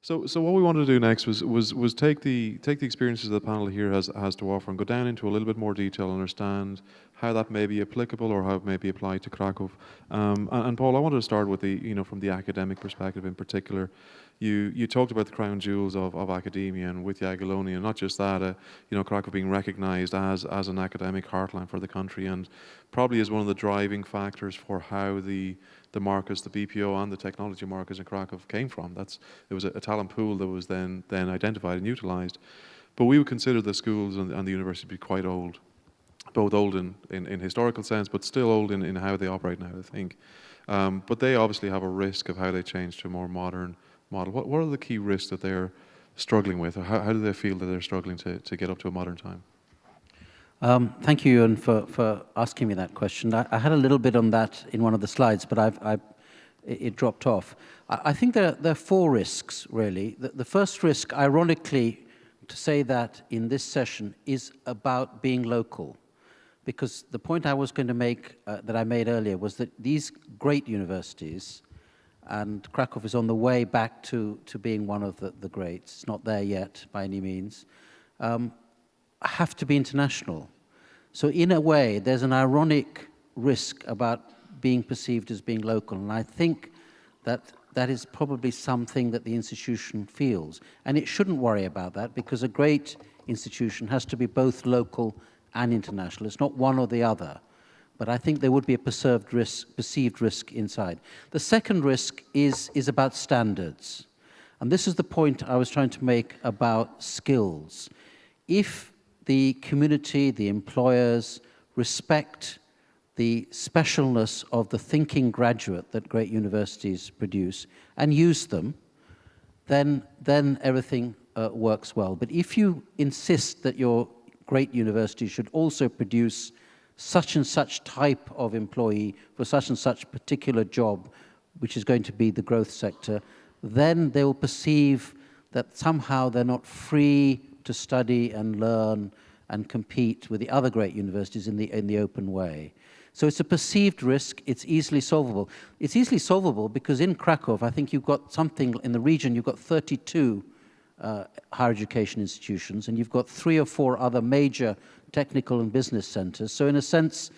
So what we wanted to do next was take the experiences the panel here has to offer and go down into a little bit more detail, understand how that may be applicable or how it may be applied to Krakow. And Paul, I wanted to start with from the academic perspective in particular. You talked about the crown jewels of academia and with Jagiellonian, and not just that, Krakow being recognised as an academic heartland for the country, and probably is one of the driving factors for how the markets, the BPO and the technology markets in Krakow came from. It was a talent pool that was then identified and utilised. But we would consider the schools and the university to be quite old, both old in historical sense, but still old in how they operate now, I think. But they obviously have a risk of how they change to a more modern model. What are the key risks that they're struggling with, or how do they feel that they're struggling to get up to a modern time? Thank you, Ewan, for asking me that question. I had a little bit on that in one of the slides, but it dropped off. I think there are four risks, really. The first risk, ironically, to say that in this session, is about being local. Because the point I was going to make, that I made earlier, was that these great universities, and Krakow is on the way back to being one of the greats, it's not there yet by any means, have to be international. So in a way, there's an ironic risk about being perceived as being local, and I think that is probably something that the institution feels. And it shouldn't worry about that, because a great institution has to be both local and international. It's not one or the other. But I think there would be a perceived risk inside. The second risk is about standards. And this is the point I was trying to make about skills. If the community, the employers, respect the specialness of the thinking graduate that great universities produce and use them, then everything works well. But if you insist that your great university should also produce such and such type of employee for such and such particular job, which is going to be the growth sector, then they will perceive that somehow they're not free to study and learn and compete with the other great universities in the open way. So it's a perceived risk. It's easily solvable. It's easily solvable because in Krakow, I think you've got something in the region, you've got 32 higher education institutions, and you've got 3 or 4 other major technical and business centers. So in a sense,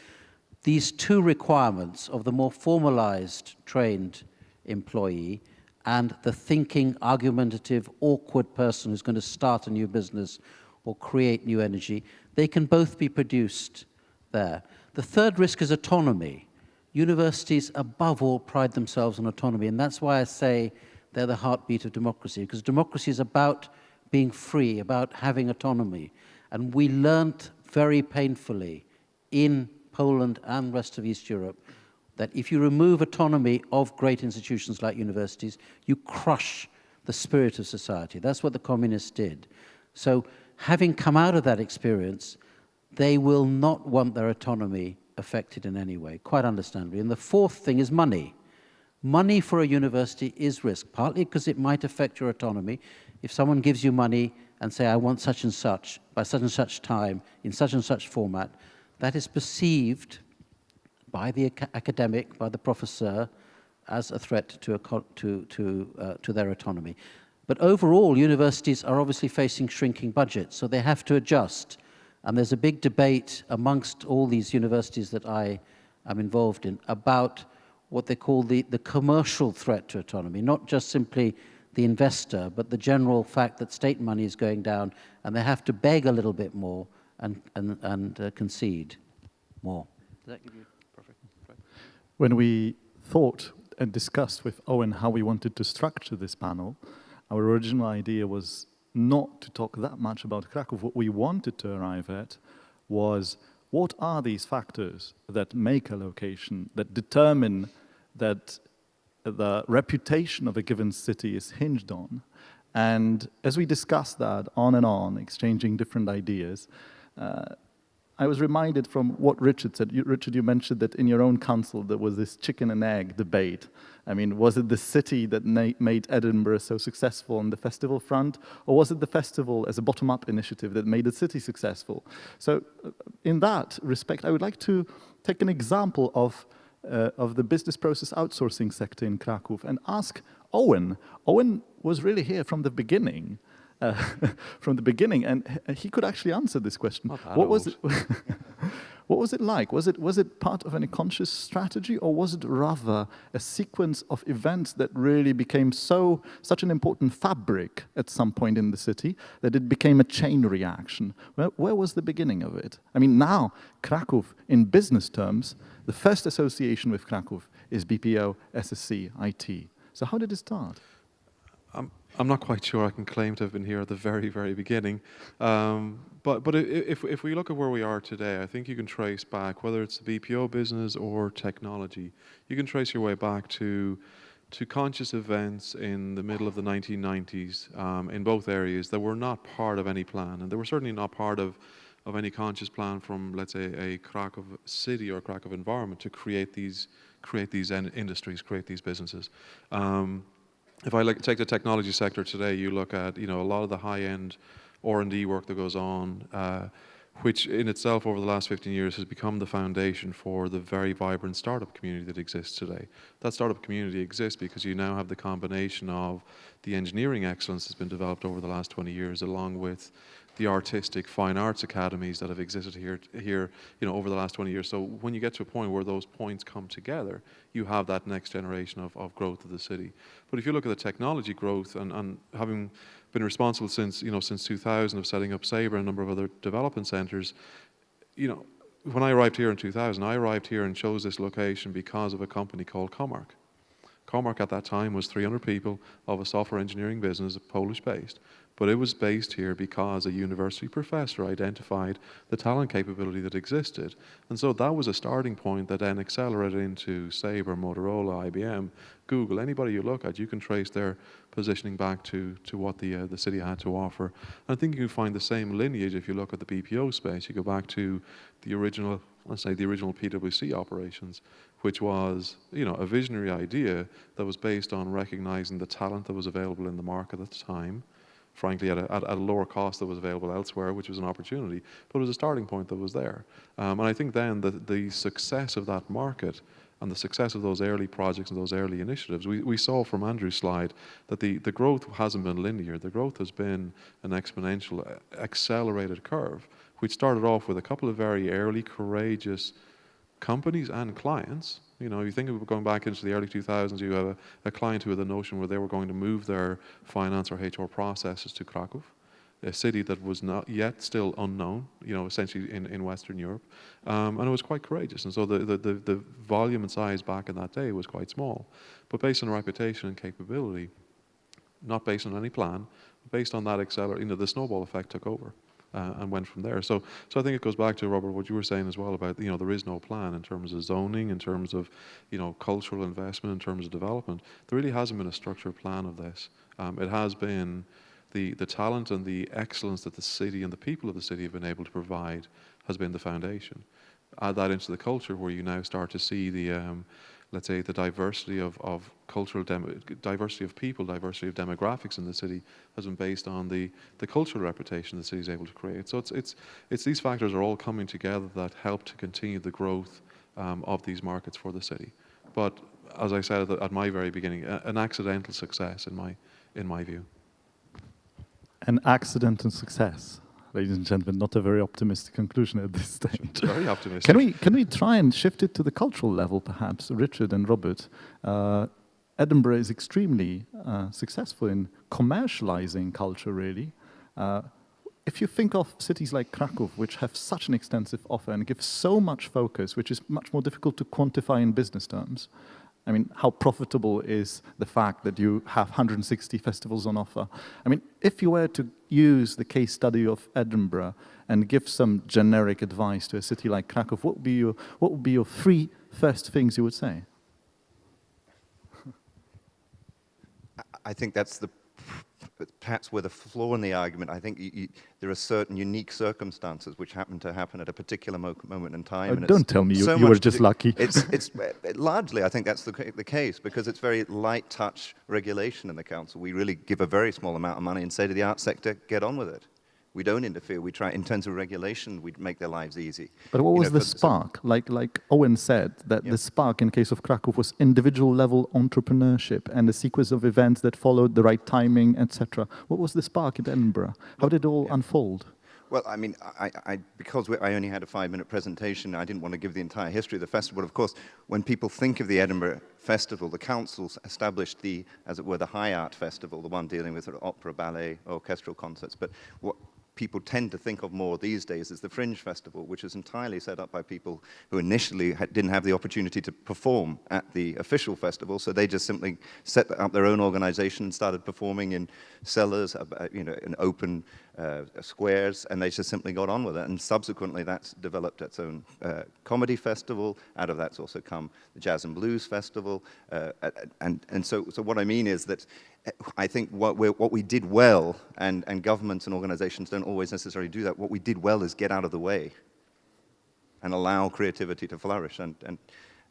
these two requirements of the more formalized, trained employee and the thinking, argumentative, awkward person who's going to start a new business or create new energy, they can both be produced there. The third risk is autonomy. Universities, above all, pride themselves on autonomy, and that's why I say they're the heartbeat of democracy, because democracy is about being free, about having autonomy. And we learnt very painfully in Poland and the rest of East Europe that if you remove autonomy of great institutions like universities, you crush the spirit of society. That's what the communists did. So having come out of that experience, they will not want their autonomy affected in any way, quite understandably. And the fourth thing is money. Money for a university is risk, partly because it might affect your autonomy. If someone gives you money and say, I want such and such, by such and such time, in such and such format, that is perceived by the academic, by the professor, as a threat to their autonomy. But overall, universities are obviously facing shrinking budgets, so they have to adjust. And there's a big debate amongst all these universities that I am involved in about what they call the commercial threat to autonomy, not just simply the investor, but the general fact that state money is going down and they have to beg a little bit more and concede more. Does that give you perfect? When we thought and discussed with Owen how we wanted to structure this panel, our original idea was not to talk that much about Krakow. What we wanted to arrive at was what are these factors that make a location, that determine that the reputation of a given city is hinged on. And as we discussed that on and on, exchanging different ideas, I was reminded from what Richard said. Richard, you mentioned that in your own council there was this chicken and egg debate. I mean, was it the city that made Edinburgh so successful on the festival front, or was it the festival as a bottom-up initiative that made the city successful? So in that respect, I would like to take an example of of the business process outsourcing sector in Krakow and ask Owen. Owen was really here from the beginning. From the beginning, and he could actually answer this question. What was it? What was it like? Was it part of any conscious strategy, or was it rather a sequence of events that really became such an important fabric at some point in the city that it became a chain reaction? Where was the beginning of it? I mean, now Krakow, in business terms, the first association with Krakow is BPO, SSC, IT. So how did it start? I'm not quite sure I can claim to have been here at the very, very beginning. But if we look at where we are today, I think you can trace back, whether it's the BPO business or technology, you can trace your way back to conscious events in the middle of the 1990s in both areas that were not part of any plan. And they were certainly not part of any conscious plan from, let's say, a Krakow city or Krakow environment to create these industries, create these businesses. If I take the technology sector today, you look at a lot of the high-end R&D work that goes on, which in itself over the last 15 years has become the foundation for the very vibrant startup community that exists today. That startup community exists because you now have the combination of the engineering excellence that's been developed over the last 20 years, along with the artistic fine arts academies that have existed here over the last 20 years. So when you get to a point where those points come together, you have that next generation of growth of the city. But if you look at the technology growth and having been responsible since 2000 of setting up Sabre and a number of other development centers, when I arrived here in 2000, I arrived here and chose this location because of a company called Comarch. Comarch at that time was 300 people of a software engineering business, Polish-based. But it was based here because a university professor identified the talent capability that existed. And so that was a starting point that then accelerated into Sabre, Motorola, IBM, Google. Anybody you look at, you can trace their positioning back to what the city had to offer. And I think you can find the same lineage if you look at the BPO space. You go back to the original, let's say the original PwC operations, which was a visionary idea that was based on recognizing the talent that was available in the market at the time, frankly, at a lower cost that was available elsewhere, which was an opportunity, but it was a starting point that was there. And I think then the success of that market and the success of those early projects and those early initiatives, we saw from Andrew's slide that the growth hasn't been linear. The growth has been an exponential, accelerated curve, which started off with a couple of very early, courageous companies and clients. You think of going back into the early 2000s, you have a client who had the notion where they were going to move their finance or HR processes to Krakow, a city that was not yet still unknown, essentially in Western Europe. And it was quite courageous. And so the volume and size back in that day was quite small. But based on reputation and capability, not based on any plan, based on that the snowball effect took over. And went from there. So I think it goes back to, Robert, what you were saying as well about, there is no plan in terms of zoning, in terms of, cultural investment, in terms of development. There really hasn't been a structured plan of this. It has been the talent and the excellence that the city and the people of the city have been able to provide has been the foundation. Add that into the culture where you now start to see let's say the diversity of cultural diversity of people, diversity of demographics in the city has been based on the cultural reputation the city is able to create. So it's these factors are all coming together that help to continue the growth of these markets for the city. But as I said at my very beginning, an accidental success in my view. An accidental success. Ladies and gentlemen, not a very optimistic conclusion at this stage. Very optimistic. Can we try and shift it to the cultural level, perhaps, Richard and Robert? Edinburgh is extremely successful in commercializing culture, really. If you think of cities like Krakow, which have such an extensive offer and give so much focus, which is much more difficult to quantify in business terms, I mean, how profitable is the fact that you have 160 festivals on offer? I mean, if you were to use the case study of Edinburgh and give some generic advice to a city like Krakow, what would be your three first things you would say? I think that's perhaps where the flaw in the argument. I think there are certain unique circumstances which happen at a particular moment in time. And don't tell me you were just lucky. It's largely, I think that's the case, because it's very light touch regulation in the council. We really give a very small amount of money and say to the arts sector, get on with it. We don't interfere. We try, in terms of regulation, we make their lives easy. But what You was know, the spark? Like Owen said, that the spark in case of Krakow was individual level entrepreneurship and a sequence of events that followed the right timing, etc. What was the spark in Edinburgh? How did it all unfold? Well, I mean, because I only had a 5-minute presentation, I didn't want to give the entire history of the festival. Of course, when people think of the Edinburgh Festival, the councils established the, as it were, the High Art Festival, the one dealing with sort of opera, ballet, orchestral concerts. But what people tend to think of more these days is the Fringe Festival, which is entirely set up by people who initially didn't have the opportunity to perform at the official festival, so they just simply set up their own organization and started performing in cellars, you know, in open squares, and they just simply got on with it. And subsequently, that's developed its own comedy festival. Out of that's also come the Jazz and Blues Festival. And so what I mean is that I think what we did well, and governments and organizations don't always necessarily do that, what we did well is get out of the way and allow creativity to flourish. And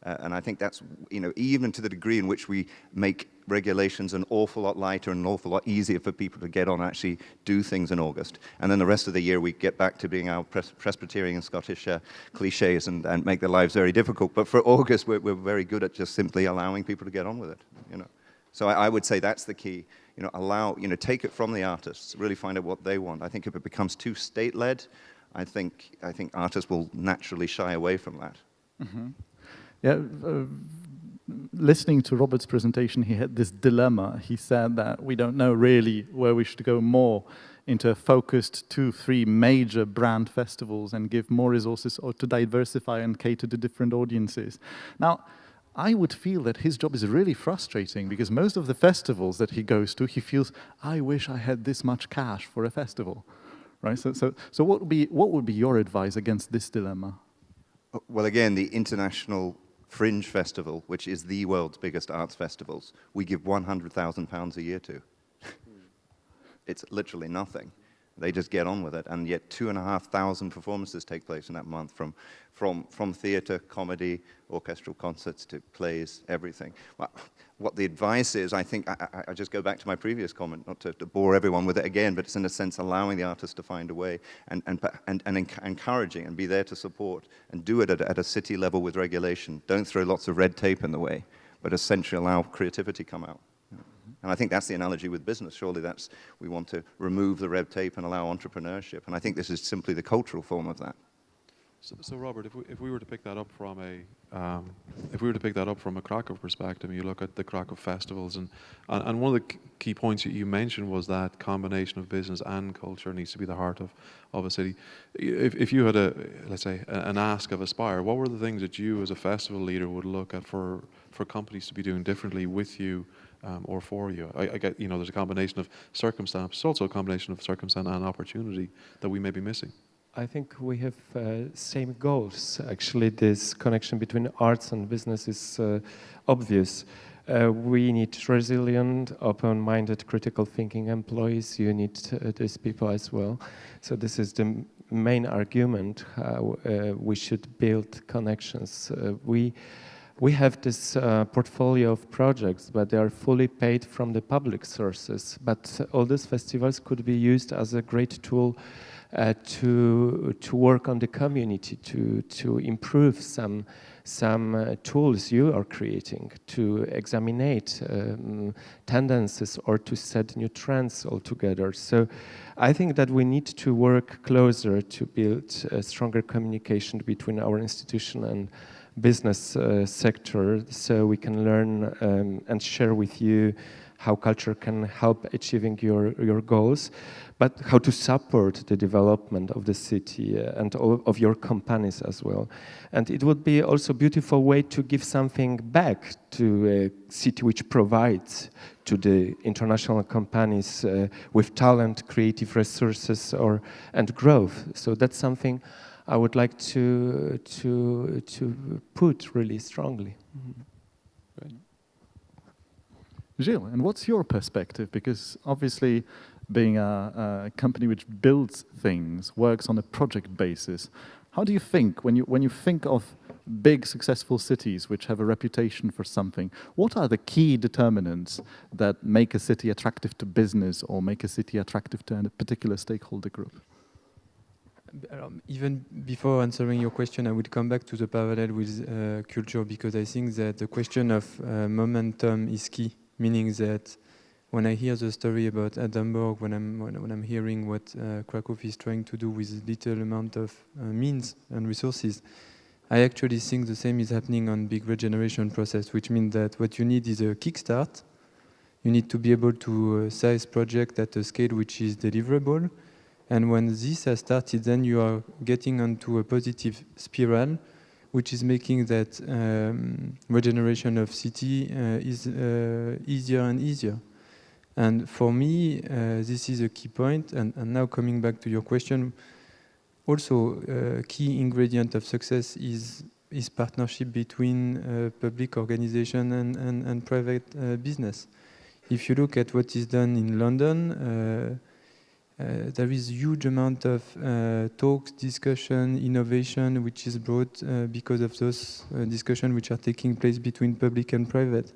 I think that's, you know, even to the degree in which we make regulations an awful lot lighter and an awful lot easier for people to get on and actually do things in August. And then the rest of the year we get back to being our Presbyterian Scottish cliches and make their lives very difficult. But for August, we're very good at just simply allowing people to get on with it, you know. So I would say that's the key. You know, allow, you know, take it from the artists, really find out what they want. I think if it becomes too state-led, I think artists will naturally shy away from that. Mm-hmm. Yeah, listening to Robert's presentation, he had this dilemma. He said that we don't know really where we should go more into a focused 2-3 major brand festivals and give more resources or to diversify and cater to different audiences. Now, I would feel that his job is really frustrating because most of the festivals that he goes to, he feels, I wish I had this much cash for a festival, right? So what would be your advice against this dilemma? Well, again, the International Fringe Festival, which is the world's biggest arts festivals, we give £100,000 a year to. It's literally nothing. They just get on with it, and yet 2,500 performances take place in that month, from theatre, comedy, orchestral concerts to plays, everything. Well, what the advice is, I think, I just go back to my previous comment, not to bore everyone with it again, but it's in a sense allowing the artist to find a way and encouraging and be there to support and do it at a city level with regulation. Don't throw lots of red tape in the way, but essentially allow creativity come out. And I think that's the analogy with business. Surely that's, we want to remove the red tape and allow entrepreneurship. And I think this is simply the cultural form of that. So Robert, if we were to pick that up from a Krakow perspective, and you look at the Krakow festivals, and one of the key points that you mentioned was that combination of business and culture needs to be the heart of a city. If you had let's say an ask of Aspire, what were the things that you as a festival leader would look at for companies to be doing differently with you? Or for you. I get, you know, there's a combination of circumstance, it's also a combination of circumstance and opportunity that we may be missing. I think we have same goals. Actually, this connection between arts and business is obvious. We need resilient, open-minded, critical thinking employees. You need these people as well. So this is the main argument how we should build connections. We have this portfolio of projects, but they are fully paid from the public sources. But all these festivals could be used as a great tool to work on the community, to improve some tools you are creating, to examine tendencies or to set new trends altogether. So I think that we need to work closer to build a stronger communication between our institution and business sector, so we can learn and share with you how culture can help achieving your goals, but how to support the development of the city and of your companies as well. And it would be also a beautiful way to give something back to a city which provides to the international companies with talent, creative resources, and growth. So that's something I would like to put really strongly. Right. Gilles, and what's your perspective? Because obviously, being a company which builds things, works on a project basis, how do you think when you think of big successful cities which have a reputation for something? What are the key determinants that make a city attractive to business or make a city attractive to a particular stakeholder group? Even before answering your question, I would come back to the parallel with culture, because I think that the question of momentum is key. Meaning that when I hear the story about Edinburgh, when I'm hearing what Krakow is trying to do with little amount of means and resources, I actually think the same is happening on big regeneration process, which means that what you need is a kickstart. You need to be able to size project at a scale which is deliverable. And when this has started, then you are getting onto a positive spiral, which is making that regeneration of city is easier and easier. And for me, this is a key point. And now coming back to your question, also a key ingredient of success is partnership between public organization and private business. If you look at what is done in London, there is huge amount of talks, discussion, innovation, which is brought because of those discussions which are taking place between public and private.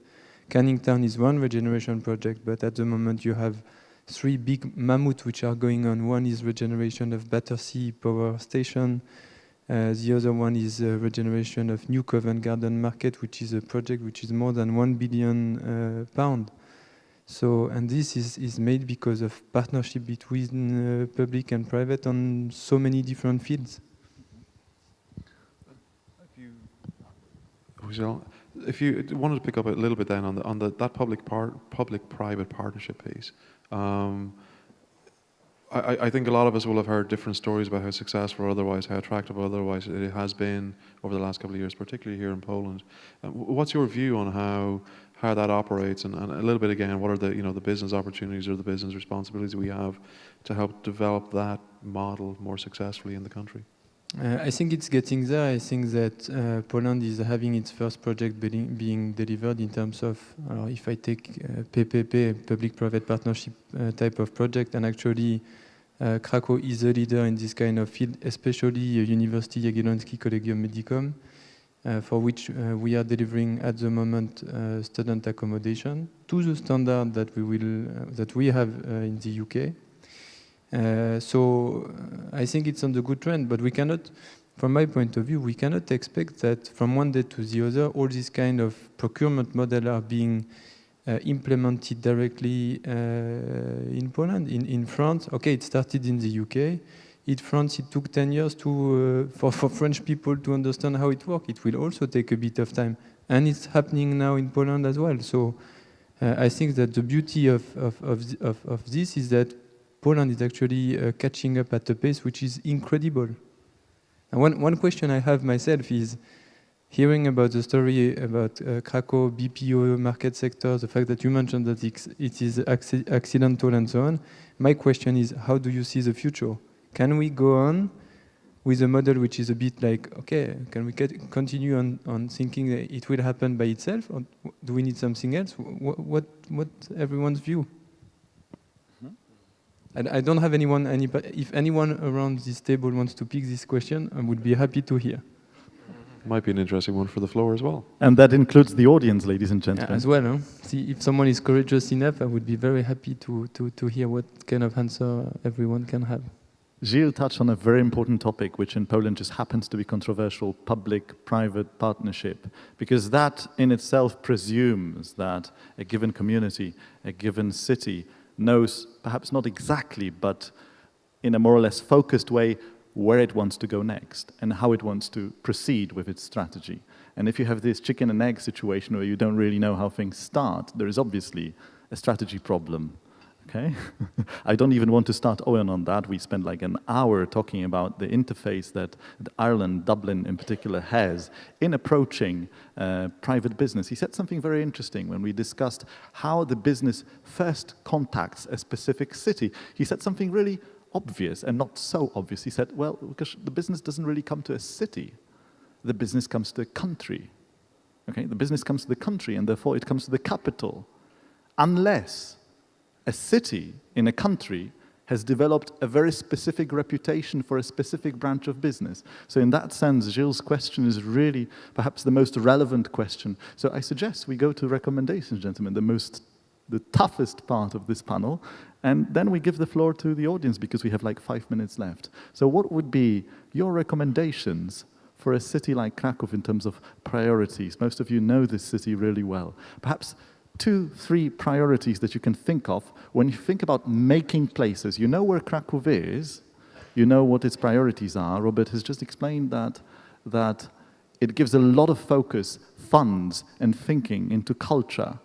Canning Town is one regeneration project, but at the moment you have 3 big mammoths which are going on. One is regeneration of Battersea Power Station. The other one is regeneration of New Covent Garden Market, which is a project which is more than £1 billion. So, and this is made because of partnership between public and private on so many different fields. If you wanted to pick up a little bit then on that public-private partnership piece, I think a lot of us will have heard different stories about how successful or otherwise, how attractive or otherwise it has been over the last couple of years, particularly here in Poland. What's your view on how that operates, and a little bit again, what are the business opportunities or the business responsibilities we have to help develop that model more successfully in the country? I think it's getting there. I think that Poland is having its first project being delivered in terms of, if I take PPP, public-private partnership type of project, and actually Krakow is a leader in this kind of field, especially University Jagielloński Collegium Medicum, for which we are delivering at the moment student accommodation to the standard that we have in the UK. So I think it's on the good trend, but we cannot, from my point of view, we cannot expect that from one day to the other, all these kind of procurement models are being implemented directly in Poland. In France, okay, it started in the UK. In France, it took 10 years for French people to understand how it works. It will also take a bit of time. And it's happening now in Poland as well. So I think that the beauty of this is that Poland is actually catching up at a pace which is incredible. And one question I have myself is, hearing about the story about Krakow, BPO, market sector, the fact that you mentioned that it is accidental and so on, my question is, how do you see the future? Can we go on with a model which is a bit like, okay, can we continue on thinking that it will happen by itself, or do we need something else? What everyone's view? I don't have anyone, if anyone around this table wants to pick this question, I would be happy to hear. Might be an interesting one for the floor as well. And that includes the audience, ladies and gentlemen. As well, huh? See, if someone is courageous enough, I would be very happy to hear what kind of answer everyone can have. Gilles touched on a very important topic, which in Poland just happens to be controversial, public-private partnership, because that in itself presumes that a given community, a given city, knows, perhaps not exactly, but in a more or less focused way, where it wants to go next and how it wants to proceed with its strategy. And if you have this chicken and egg situation where you don't really know how things start, there is obviously a strategy problem. Okay? I don't even want to start Owen on that. We spent like an hour talking about the interface that Ireland, Dublin in particular, has in approaching private business. He said something very interesting when we discussed how the business first contacts a specific city. He said something really obvious and not so obvious. He said, well, because the business doesn't really come to a city. The business comes to a country. Okay? The business comes to the country, and therefore it comes to the capital. Unless a city in a country has developed a very specific reputation for a specific branch of business. So in that sense, Gilles' question is really perhaps the most relevant question. So I suggest we go to recommendations, gentlemen, the most the toughest part of this panel, and then we give the floor to the audience because we have like 5 minutes left. So what would be your recommendations for a city like Kraków in terms of priorities? Most of you know this city really well. Perhaps 2, 3 priorities that you can think of when you think about making places. You know where Kraków is, you know what its priorities are. Robert has just explained that it gives a lot of focus, funds, and thinking into culture.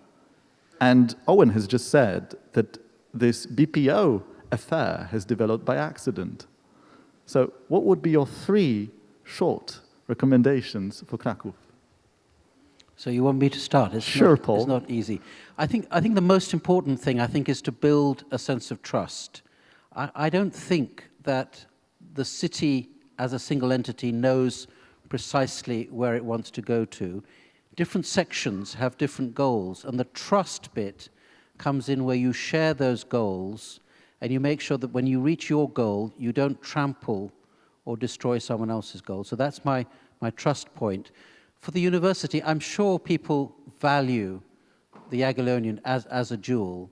And Owen has just said that this BPO affair has developed by accident. So what would be your 3 short recommendations for Kraków? So you want me to start? Sure, Paul. It's not easy. I think the most important thing, is to build a sense of trust. I don't think that the city as a single entity knows precisely where it wants to go to. Different sections have different goals, and the trust bit comes in where you share those goals and you make sure that when you reach your goal, you don't trample or destroy someone else's goal. So that's my trust point. For the university, I'm sure people value the Jagiellonian as a jewel,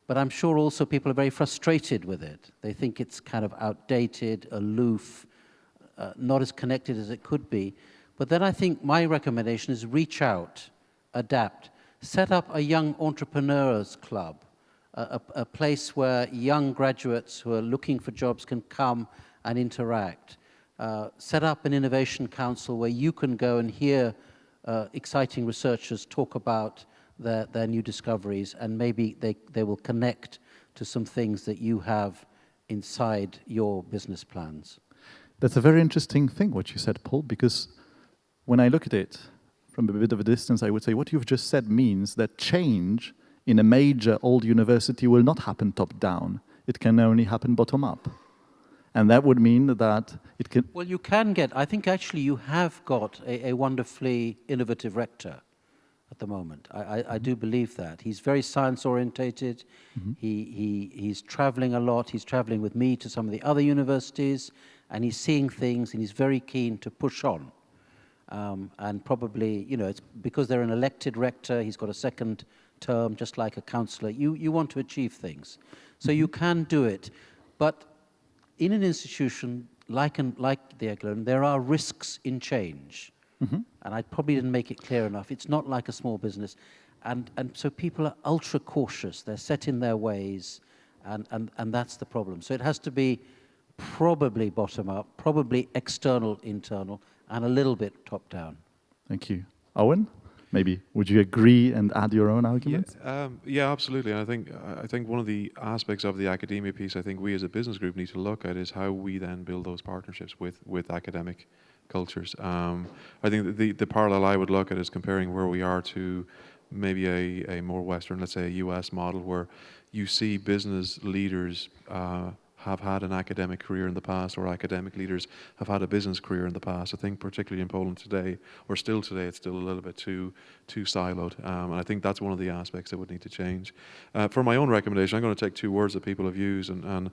but I'm sure also people are very frustrated with it. They think it's kind of outdated, aloof, not as connected as it could be. But then I think my recommendation is reach out, adapt, set up a young entrepreneurs club, a place where young graduates who are looking for jobs can come and interact. Set up an innovation council where you can go and hear exciting researchers talk about their new discoveries, and maybe they will connect to some things that you have inside your business plans. That's a very interesting thing, what you said, Paul, because when I look at it from a bit of a distance, I would say what you've just said means that change in a major old university will not happen top-down. It can only happen bottom-up. And that would mean that it can... Well, you can get... I think actually you have got a wonderfully innovative rector at the moment. I do believe that. He's very science-orientated. Mm-hmm. He's traveling a lot. He's traveling with me to some of the other universities, and he's seeing things, and he's very keen to push on. And probably, it's because they're an elected rector, he's got a second term, just like a councillor. You want to achieve things. So you can do it. But in an institution like the Jagiellonian, there are risks in change. Mm-hmm. And I probably didn't make it clear enough. It's not like a small business. And so people are ultra cautious. They're set in their ways, and that's the problem. So it has to be probably bottom-up, probably external, internal, and a little bit top-down. Thank you. Owen, maybe would you agree and add your own arguments? Yeah, absolutely. And I think one of the aspects of the academia piece I think we as a business group need to look at is how we then build those partnerships with academic cultures. I think the parallel I would look at is comparing where we are to maybe a more Western, let's say a US model, where you see business leaders have had an academic career in the past, or academic leaders have had a business career in the past. I think particularly in Poland today, or still today, it's still a little bit too siloed. And I think that's one of the aspects that would need to change. For my own recommendation, I'm going to take 2 words that people have used, and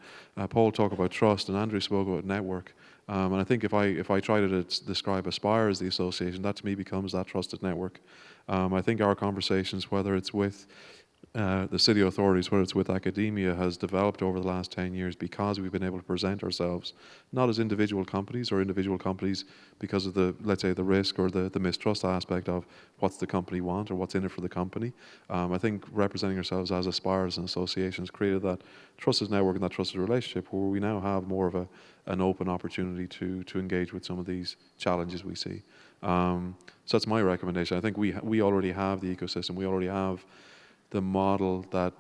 Paul talked about trust, and Andrew spoke about network. And I think if I try to describe Aspire as the association, that to me becomes that trusted network. I think our conversations, whether it's with the city authorities, whether it's with academia, has developed over the last 10 years because we've been able to present ourselves not as individual companies because of let's say the risk or the mistrust aspect of what's the company want or what's in it for the company. I think representing ourselves as Aspire as an association has created that trusted network and that trusted relationship where we now have more of an open opportunity to engage with some of these challenges we see. So that's my recommendation. I think we already have the ecosystem. We already have the model that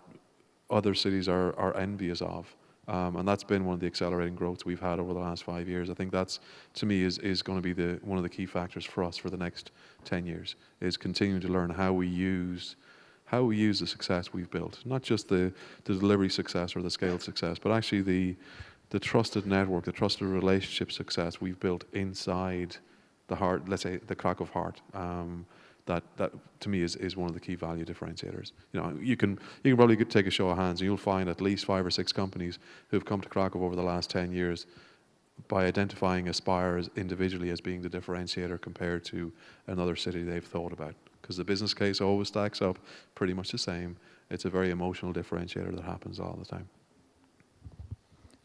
other cities are envious of. And that's been one of the accelerating growths we've had over the last 5 years. I think that's, to me, is going to be one of the key factors for us for the next 10 years, is continuing to learn how we use the success we've built. Not just the delivery success or the scale success, but actually the trusted network, the trusted relationship success we've built inside the heart, let's say the Kraków heart. That to me is one of the key value differentiators. You can probably take a show of hands and you'll find at least 5 or 6 companies who've come to Kraków over the last 10 years by identifying Aspire individually as being the differentiator compared to another city they've thought about. because the business case always stacks up pretty much the same. It's a very emotional differentiator that happens all the time.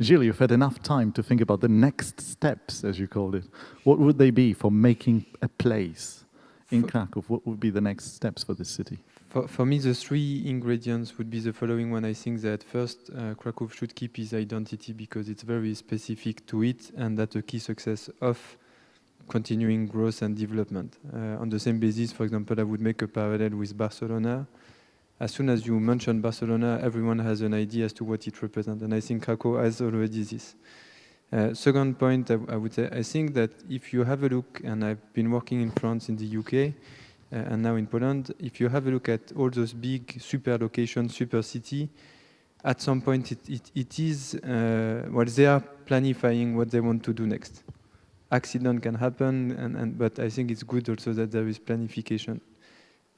Gilles, you've had enough time to think about the next steps, as you called it. What would they be for making a place in Krakow? What would be the next steps for this city? For me, the three ingredients would be the following one. I think that first, Krakow should keep its identity because it's very specific to it, and that's a key success of continuing growth and development. On the same basis, for example, I would make a parallel with Barcelona. As soon as you mention Barcelona, everyone has an idea as to what it represents, and I think Krakow has already this. Second point, I would say, I think that if you have a look, and I've been working in France, in the UK, and now in Poland, if you have a look at all those big super locations, super city, at some point it is, well, they are planifying what they want to do next. Accident can happen, but I think it's good also that there is planification.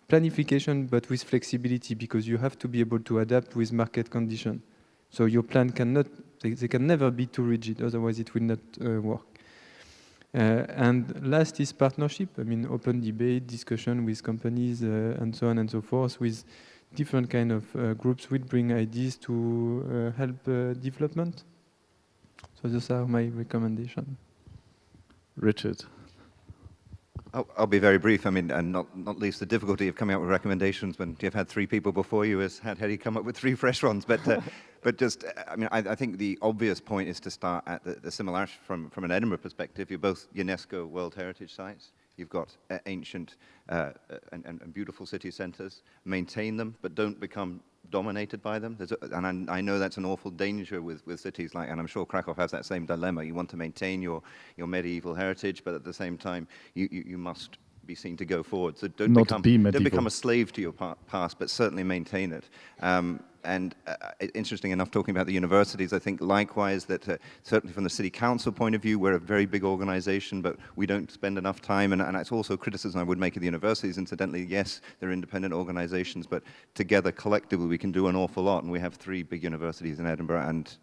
Planification, but with flexibility, because you have to be able to adapt with market condition. So your plan cannot, they can never be too rigid, otherwise it will not work. And last is partnership. I mean, open debate, discussion with companies, and so on and so forth, with different kind of groups will bring ideas to help development. So those are my recommendations. Richard. I'll be very brief. I mean, and not least the difficulty of coming up with recommendations when you've had three people before you has had you come up with three fresh ones. But just, I mean, I think the obvious point is to start at the similarity from an Edinburgh perspective. You're both UNESCO World Heritage Sites. You've got ancient and beautiful city centres. Maintain them, but don't become dominated by them. And I know that's an awful danger with cities like, and I'm sure Krakow has that same dilemma. You want to maintain your medieval heritage, but at the same time, you must be seen to go forward. So don't become a slave to your past, but certainly maintain it. And interesting enough, talking about the universities, I think likewise that certainly from the city council point of view, we're a very big organization, but we don't spend enough time, and it's also criticism I would make of the universities. Incidentally, yes, they're independent organizations, but together, collectively, we can do an awful lot, and we have 3 big universities in Edinburgh, and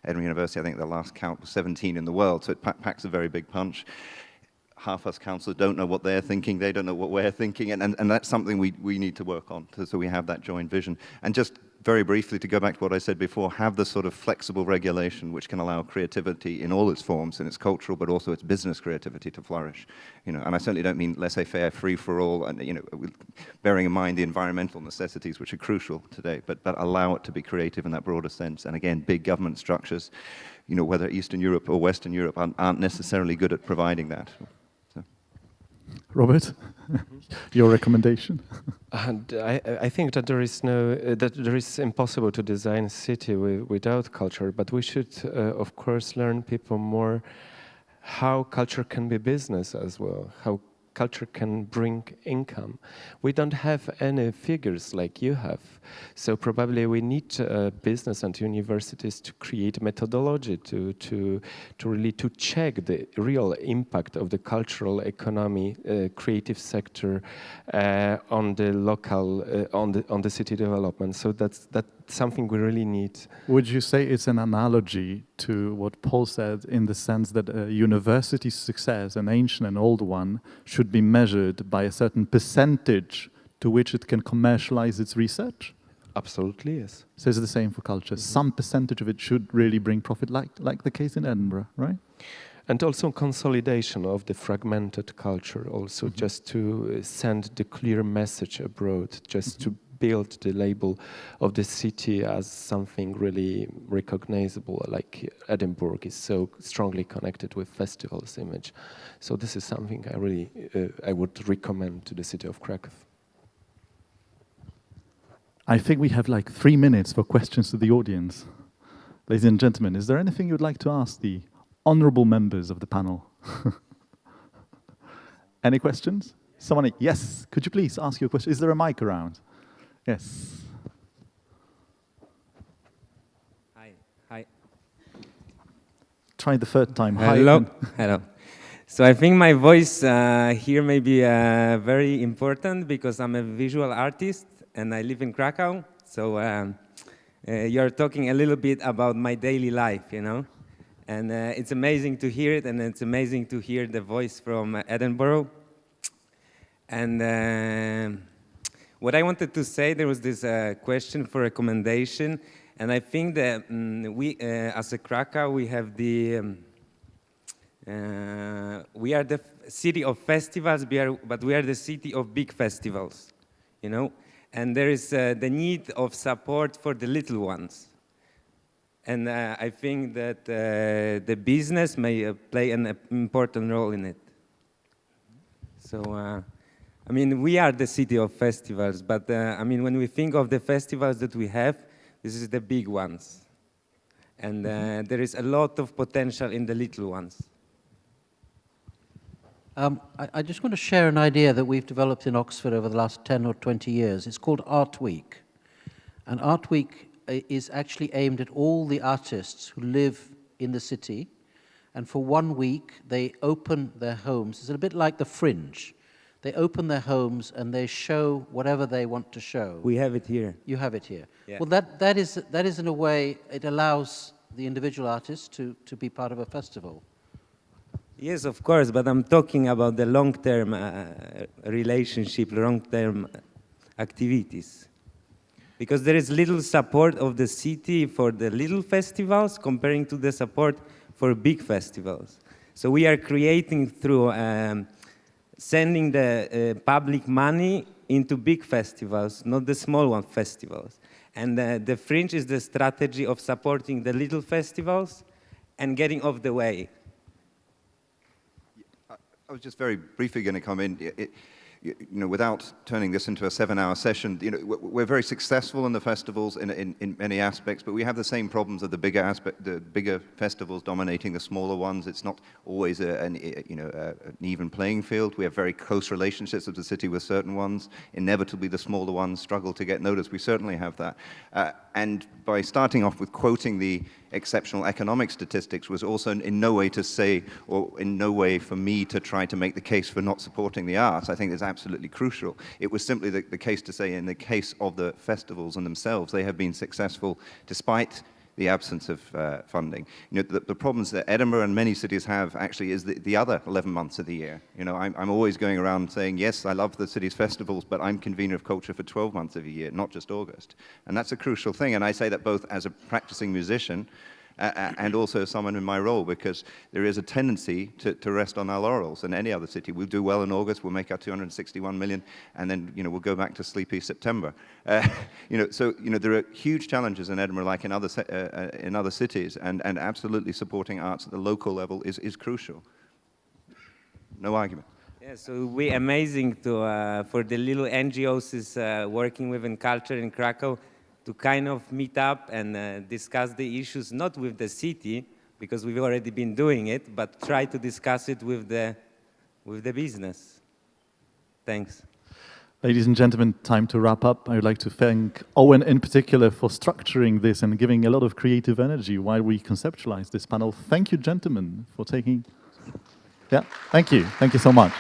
Edinburgh University, I think the last count was 17 in the world, so it packs a very big punch. Half us councillors don't know what they're thinking, they don't know what we're thinking, and that's something we need to work on, so we have that joint vision. And just very briefly, to go back to what I said before, have the sort of flexible regulation which can allow creativity in all its forms, and its cultural, but also its business creativity to flourish. You know, and I certainly don't mean laissez-faire, free-for-all, and, you know, bearing in mind the environmental necessities which are crucial today, but allow it to be creative in that broader sense. And again, big government structures, you know, whether Eastern Europe or Western Europe, aren't necessarily good at providing that. Robert, your recommendation? And I think that there is impossible to design a city without culture, but we should, of course, learn people more how culture can be business as well, how culture can bring income. We don't have any figures like you have, so probably we need business and universities to create methodology to really check the real impact of the cultural economy, creative sector on the local, on the city development. So that's something we really need. Would you say it's an analogy to what Paul said, in the sense that a university's success, an ancient and old one, should be measured by a certain percentage to which it can commercialize its research? Absolutely, yes. So it's the same for culture. Some percentage of it should really bring profit, like the case in Edinburgh, right? And also consolidation of the fragmented culture, also just to send the clear message abroad, just to build the label of the city as something really recognizable, like Edinburgh is so strongly connected with festivals image. So this is something I really, I would recommend to the city of Krakow. I think we have like 3 minutes for questions to the audience. Ladies and gentlemen, is there anything you'd like to ask the honorable members of the panel? Any questions? Someone, yes, could you please ask your question? Is there a mic around? Yes. Hi. Try the third time. Hello. Hello. So I think my voice here may be very important because I'm a visual artist and I live in Krakow. So you're talking a little bit about my daily life, you know? And it's amazing to hear it, and it's amazing to hear the voice from Edinburgh. And what I wanted to say, there was this question for recommendation, and I think that we, as a Krakow, we have the, we are the city of festivals, but we are the city of big festivals, you know? And there is the need of support for the little ones. And I think that the business may play an important role in it. So, I mean, we are the city of festivals, but I mean, when we think of the festivals that we have, this is the big ones. And there is a lot of potential in the little ones. I just want to share an idea that we've developed in Oxford over the last 10 or 20 years. It's called Art Week. And Art Week is actually aimed at all the artists who live in the city. And for 1 week, they open their homes. It's a bit like the Fringe. They open their homes and they show whatever they want to show. We have it here. You have it here. Yeah. Well, that is in a way, it allows the individual artist to be part of a festival. Yes, of course, but I'm talking about the long-term relationship, long-term activities. Because there is little support of the city for the little festivals comparing to the support for big festivals. So we are creating through sending the public money into big festivals, not the small one festivals. And the Fringe is the strategy of supporting the little festivals and getting off the way. I was just very briefly going to come in. You know, without turning this into a 7-hour session, you know, we're very successful in the festivals in many aspects, but we have the same problems of the bigger festivals dominating the smaller ones. It's not always an even playing field. We have very close relationships of the city with certain ones. Inevitably, the smaller ones struggle to get noticed. We certainly have that. And by starting off with quoting the exceptional economic statistics was also in no way to say, or in no way for me to try to make the case for not supporting the arts. I think it's absolutely crucial. It was simply the case to say, in the case of the festivals in themselves, they have been successful despite the absence of funding. You know, the problems that Edinburgh and many cities have actually is the other 11 months of the year. You know, I'm always going around saying, yes, I love the city's festivals, but I'm convener of culture for 12 months of the year, not just August. And that's a crucial thing. And I say that both as a practicing musician and also as someone in my role, because there is a tendency to rest on our laurels. In any other city, we'll do well in August, we'll make our 261 million, and then, you know, we'll go back to sleepy September. You know, so, you know, there are huge challenges in Edinburgh, like in other cities, and absolutely supporting arts at the local level is crucial. No argument. Yeah, so it would be amazing to, for the little NGOs is working within culture in Krakow, to kind of meet up and discuss the issues, not with the city, because we've already been doing it, but try to discuss it with the business. Thanks. Ladies and gentlemen, time to wrap up. I would like to thank Owen in particular for structuring this and giving a lot of creative energy while we conceptualize this panel. Thank you, gentlemen, for taking... Yeah, thank you. Thank you so much.